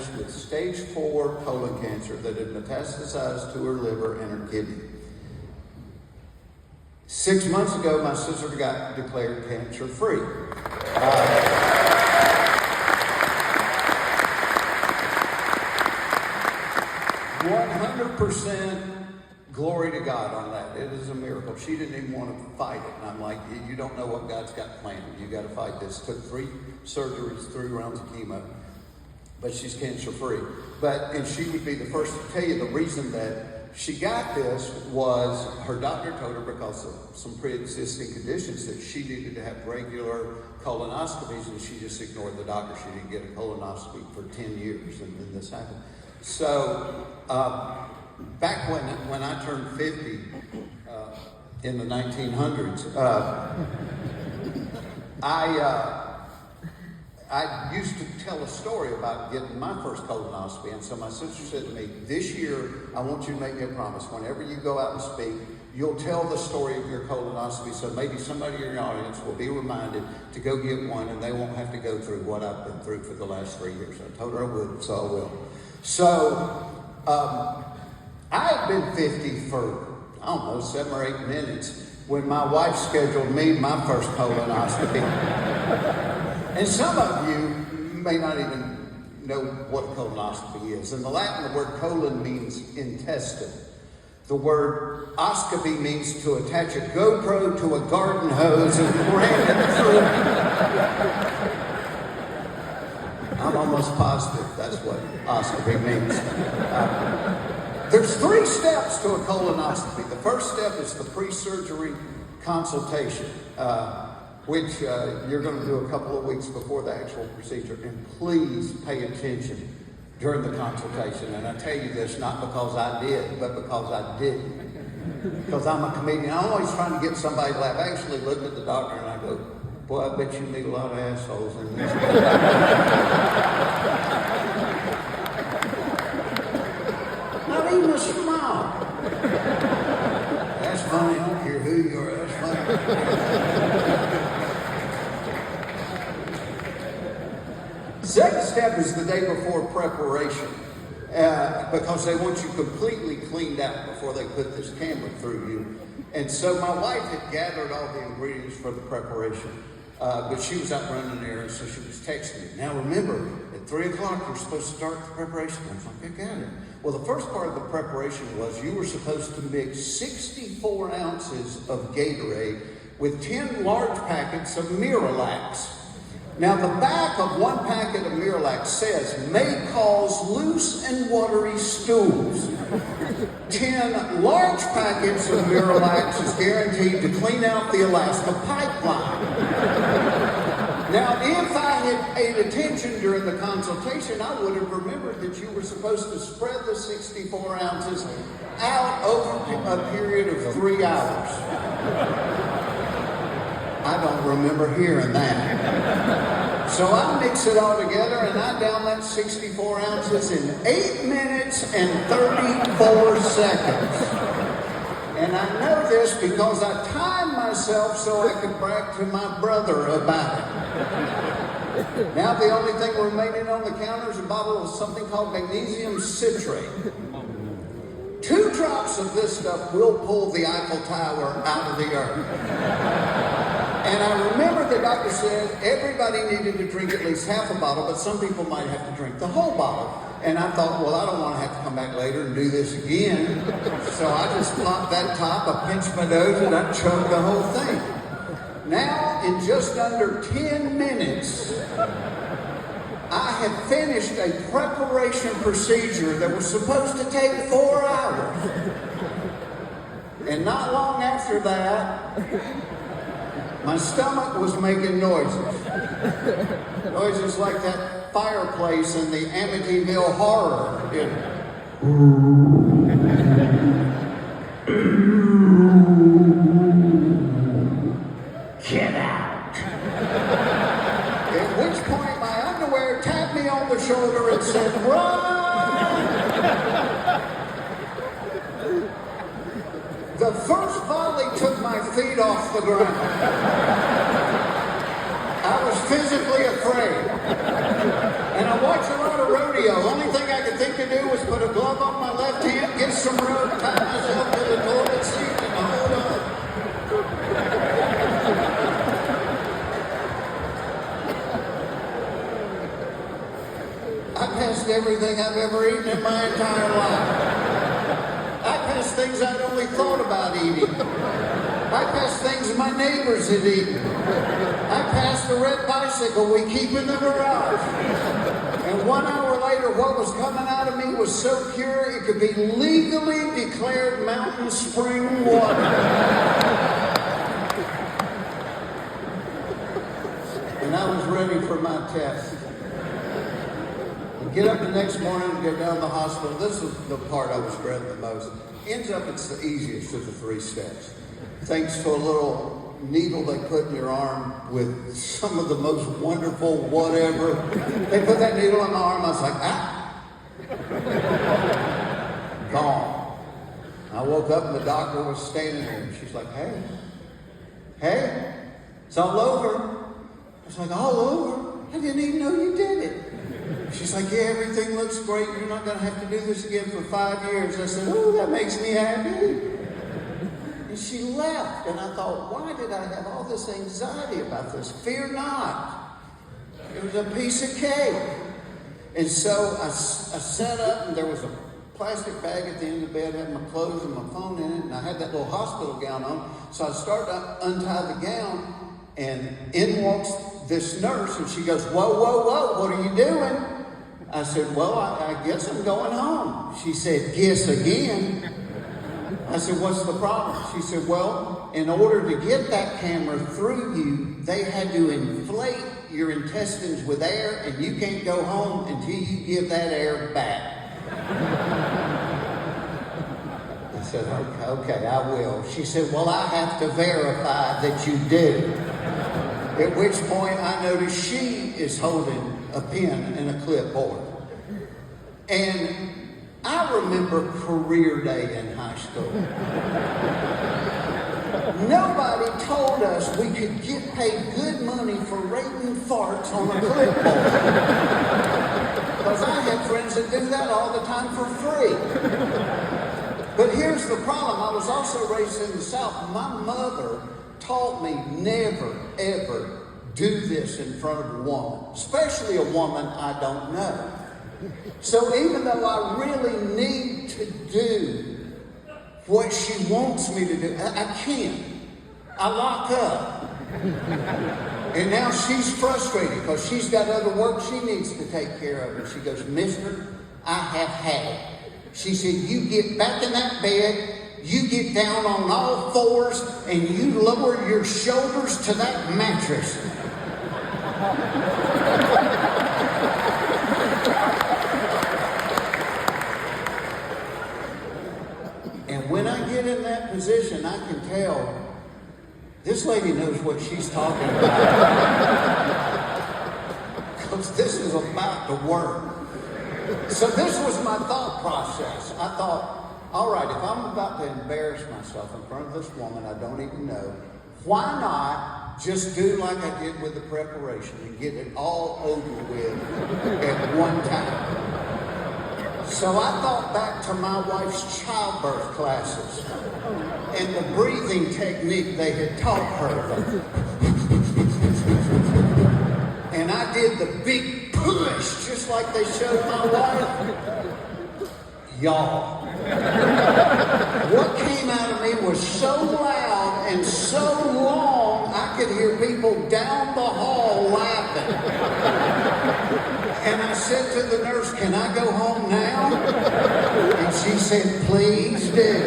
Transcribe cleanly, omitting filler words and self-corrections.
diagnosed with stage 4 colon cancer that had metastasized to her liver and her kidney. 6 months ago, my sister got declared cancer-free. 100% glory to God on that. It is a miracle. She didn't even want to fight it. And I'm like, you don't know what God's got planned. You got to fight this. Took 3 surgeries, 3 rounds of chemo. But she's cancer-free. And she would be the first to tell you the reason that she got this was her doctor told her, because of some pre-existing conditions, that she needed to have regular colonoscopies, and she just ignored the doctor. She didn't get a colonoscopy for 10 years, and then this happened. So, back when I turned 50 in the 1900s, I used to tell a story about getting my first colonoscopy, and so my sister said to me, this year, I want you to make me a promise. Whenever you go out and speak, you'll tell the story of your colonoscopy, so maybe somebody in your audience will be reminded to go get one, and they won't have to go through what I've been through for the last 3 years. I told her I would, so I will. So, I had been 50 for, 7 or 8 minutes when my wife scheduled me my first colonoscopy. And some of you may not even know what a colonoscopy is. In the Latin, the word colon means intestine. The word oscopy means to attach a GoPro to a garden hose and ram it through. I'm almost positive that's what oscopy means. There's 3 steps to a colonoscopy. The first step is the pre-surgery consultation, which you're going to do a couple of weeks before the actual procedure. And please pay attention during the consultation. And I tell you this not because I did, but because I didn't. Because I'm a comedian. I'm always trying to get somebody to laugh. I actually looked at the doctor and I go, boy, I bet you meet a lot of assholes in this. Not even a smile. That's funny. I don't care who you are. That's funny. Second step is the day before preparation, because they want you completely cleaned out before they put this camera through you. And so my wife had gathered all the ingredients for the preparation, but she was out running errands, so she was texting me. Now remember, at 3 o'clock you're supposed to start the preparation. I was like, I got it. Well, the first part of the preparation was you were supposed to mix 64 ounces of Gatorade with 10 large packets of Miralax. Now, the back of one packet of Miralax says, may cause loose and watery stools. 10 large packets of Miralax is guaranteed to clean out the Alaska pipeline. Now, if I had paid attention during the consultation, I would have remembered that you were supposed to spread the 64 ounces out over a period of 3 hours. I don't remember hearing that. So I mix it all together and I down that 64 ounces in 8 minutes and 34 seconds. And I know this because I timed myself so I could brag to my brother about it. Now the only thing remaining on the counter is a bottle of something called magnesium citrate. 2 drops of this stuff will pull the Eiffel Tower out of the earth. And I remember the doctor said everybody needed to drink at least half a bottle, but some people might have to drink the whole bottle. And I thought, well, I don't want to have to come back later and do this again. So I just popped that top, I pinched my nose, and I chugged the whole thing. Now, in just under 10 minutes, I had finished a preparation procedure that was supposed to take 4 hours. And not long after that, my stomach was making noises. Noises like that fireplace in the Amityville Horror. Get out. At which point my underwear tapped me on the shoulder and said, run! The first volley took my feet off the ground. I was physically afraid. And I watched a lot of a rodeo. Only thing I could think to do was put a glove on my left hand, get some rope, tie myself to the toilet seat, and hold on. I passed everything I've ever eaten in my entire life. I passed things I'd only thought about eating. I passed things my neighbors had eaten. I passed a red bicycle we keep in the garage. And 1 hour later, what was coming out of me was so pure it could be legally declared mountain spring water. And I was ready for my test. Get up the next morning and go down to the hospital. This is the part I was dreading the most. Ends up it's the easiest of the 3 steps. Thanks to a little needle they put in your arm with some of the most wonderful whatever. They put that needle in my arm. I was like, gone. I woke up and the doctor was standing there. And she's like, hey, it's all over. I was like, all over? I didn't even know you did it. She's like, yeah, everything looks great. You're not going to have to do this again for 5 years. I said, oh, that makes me happy. And she left. And I thought, why did I have all this anxiety about this? Fear not. It was a piece of cake. And so I sat up, and there was a plastic bag at the end of the bed, had my clothes and my phone in it, and I had that little hospital gown on. So I started to untie the gown, and in walks this nurse, and she goes, whoa, what are you doing? I said, well, I guess I'm going home. She said, guess again. I said, what's the problem? She said, well, in order to get that camera through you, they had to inflate your intestines with air, and you can't go home until you give that air back. I said, okay, I will. She said, well, I have to verify that you do. At which point I noticed she is holding a pen and a clipboard. And I remember career day in high school. Nobody told us we could get paid good money for rating farts on a clipboard. Because I had friends that do that all the time for free. But here's the problem. I was also raised in the South. My mother taught me never, ever do this in front of a woman, especially a woman I don't know. So even though I really need to do what she wants me to do, I can't. I lock up. And now she's frustrated because she's got other work she needs to take care of. And she goes, mister, I have had it. She said, you get back in that bed, you get down on all fours, and you lower your shoulders to that mattress. And when I get in that position, I can tell this lady knows what she's talking about. Because this is about to work. So this was my thought process. I thought, all right, if I'm about to embarrass myself in front of this woman I don't even know, why not just do like I did with the preparation and get it all over with at one time? So I thought back to my wife's childbirth classes and the breathing technique they had taught her. And I did the big push, just like they showed my wife. Y'all. What came out of me was so loud and so long, I could hear people down the hall laughing. And I said to the nurse, can I go home now? And she said, please do.